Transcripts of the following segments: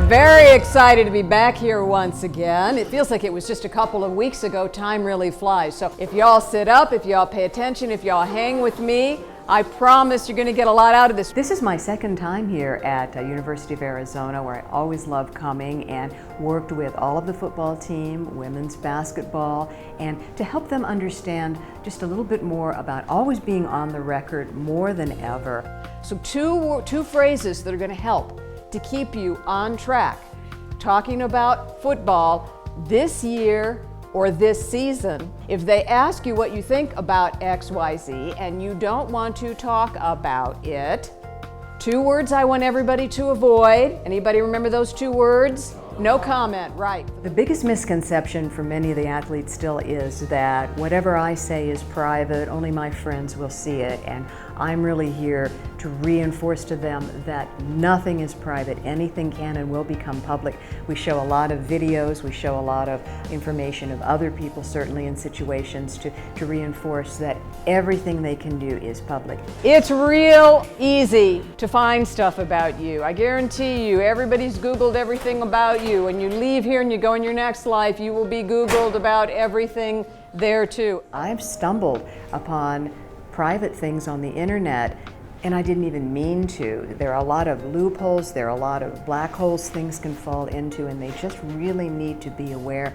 Very excited to be back here once again. It feels like it was just a couple of weeks ago. Time really flies. So if y'all sit up, if y'all pay attention, if y'all hang with me, I promise you're going to get a lot out of this. This is my second time here at University of Arizona, where I always loved coming and worked with all of the football team, women's basketball, and to help them understand just a little bit more about always being on the record more than ever. So two phrases that are going to help to keep you on track, talking about football this year or this season. If they ask you what you think about XYZ and you don't want to talk about it, 2 words I want everybody to avoid. Anybody remember those 2 words? No comment, right. The biggest misconception for many of the athletes still is that whatever I say is private, only my friends will see it, and I'm really here to reinforce to them that nothing is private. Anything can and will become public. We show a lot of videos, we show a lot of information of other people, certainly in situations, to reinforce that everything they can do is public. It's real easy to find stuff about you. I guarantee you, everybody's Googled everything about you. When you leave here and you go in your next life, you will be Googled about everything there too. I've stumbled upon private things on the internet, and I didn't even mean to. There are a lot of loopholes, there are a lot of black holes things can fall into, and they just really need to be aware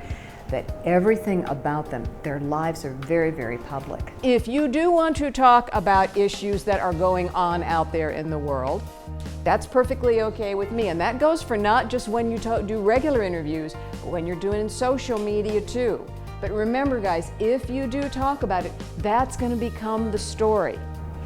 that everything about them, their lives are very, very public. If you do want to talk about issues that are going on out there in the world, that's perfectly okay with me. And that goes for not just when you do regular interviews, but when you're doing social media too. But remember guys, if you do talk about it, that's going to become the story.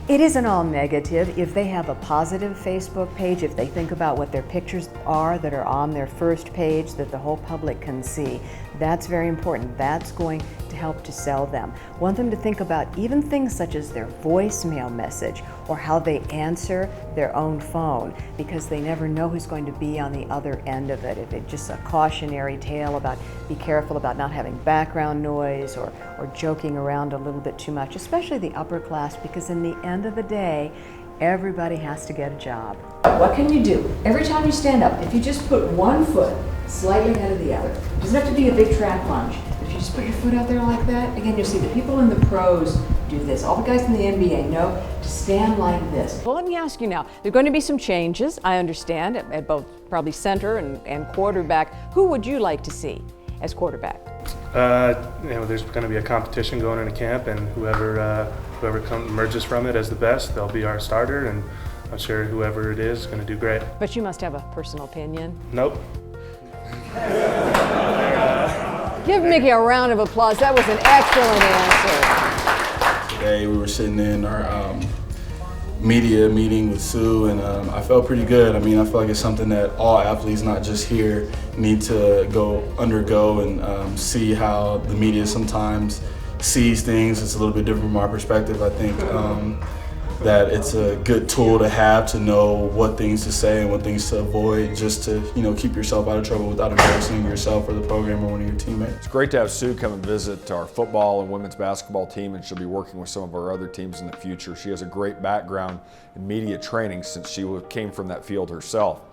It isn't all negative. If they have a positive Facebook page, if they think about what their pictures are that are on their first page that the whole public can see, that's very important. That's going to help to sell them. Want them to think about even things such as their voicemail message or how they answer their own phone, because they never know who's going to be on the other end of it. If it's just a cautionary tale about be careful about not having background noise or joking around a little bit too much, especially the upper class, because in the end of the day, everybody has to get a job. What can you do? Every time you stand up, if you just put one foot slightly ahead of the other, it doesn't have to be a big track lunge. If you just put your foot out there like that, again, you'll see the people in the pros do this. All the guys in the NBA know to stand like this. Well, let me ask you now, there are going to be some changes, I understand, at both probably center and quarterback. Who would you like to see as quarterback? There's going to be a competition going into camp, and whoever emerges from it as the best, they'll be our starter, and I'm sure whoever it is going to do great. But you must have a personal opinion. Nope. Give Mickey a round of applause. That was an excellent answer. Today we were sitting in our media meeting with Sue, and I felt pretty good. I mean, I feel like it's something that all athletes, not just here, need to undergo and see how the media sometimes sees things. It's a little bit different from our perspective. I think that it's a good tool to have to know what things to say and what things to avoid, just to keep yourself out of trouble without embarrassing yourself or the program or one of your teammates. It's great to have Sue come and visit our football and women's basketball team, and she'll be working with some of our other teams in the future. She has a great background in media training since she came from that field herself.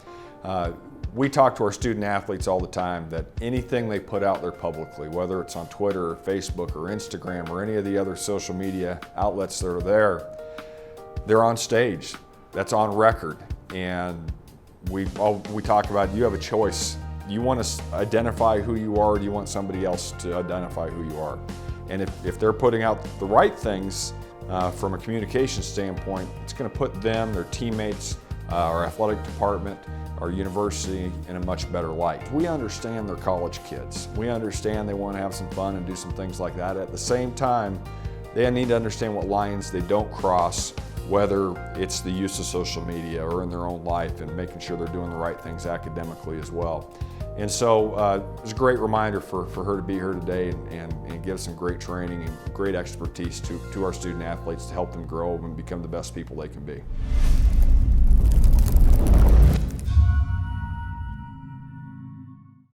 We talk to our student athletes all the time that anything they put out there publicly, whether it's on Twitter or Facebook or Instagram or any of the other social media outlets that are there, they're on stage. That's on record. And we talk about, you have a choice. You want to identify who you are, or do you want somebody else to identify who you are? And if they're putting out the right things from a communication standpoint, it's going to put them, their teammates, our athletic department, our university in a much better light. We understand they're college kids. We understand they want to have some fun and do some things like that. At the same time, they need to understand what lines they don't cross, whether it's the use of social media or in their own life, and making sure they're doing the right things academically as well. And so it's a great reminder for her to be here today and give some great training and great expertise to our student athletes to help them grow and become the best people they can be.